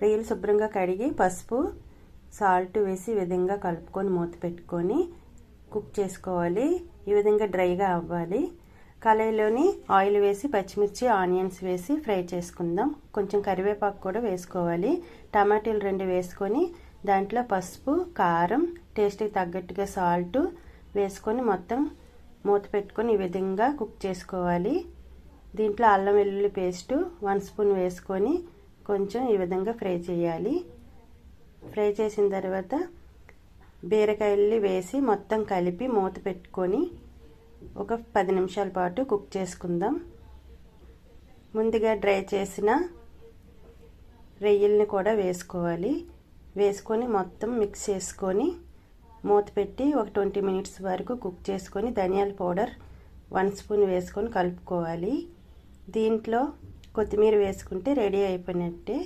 రొయ్యలు శుభ్రంగా కడిగి పసుపు సాల్ట్ వేసి ఈ విధంగా కలుపుకొని మూత పెట్టుకొని కుక్ చేసుకోవాలి. ఈ విధంగా డ్రైగా అవ్వాలి. కళాయిలోని ఆయిల్ వేసి పచ్చిమిర్చి ఆనియన్స్ వేసి ఫ్రై చేసుకుందాం. కొంచెం కరివేపాకు కూడా వేసుకోవాలి. టమాటాలు 2 వేసుకొని దాంట్లో పసుపు కారం టేస్ట్కి తగ్గట్టుగా సాల్ట్ వేసుకొని మొత్తం మూత పెట్టుకొని ఈ విధంగా కుక్ చేసుకోవాలి. దీంట్లో అల్లం వెల్లుల్లి పేస్ట్ 1 స్పూన్ వేసుకొని కొంచెం ఈ విధంగా ఫ్రై చేయాలి. ఫ్రై చేసిన తర్వాత బీరకాయలు వేసి మొత్తం కలిపి మూత పెట్టుకొని ఒక 10 నిమిషాల పాటు కుక్ చేసుకుందాం. ముందుగా డ్రై చేసిన రొయ్యల్ని కూడా వేసుకోవాలి. వేసుకొని మొత్తం మిక్స్ చేసుకొని మూత పెట్టి ఒక 20 మినిట్స్ వరకు కుక్ చేసుకొని ధనియాల పౌడర్ 1 స్పూన్ వేసుకొని కలుపుకోవాలి. దీంట్లో కొత్తిమీర వేసుకుంటే రెడీ అయిపోయినట్టే.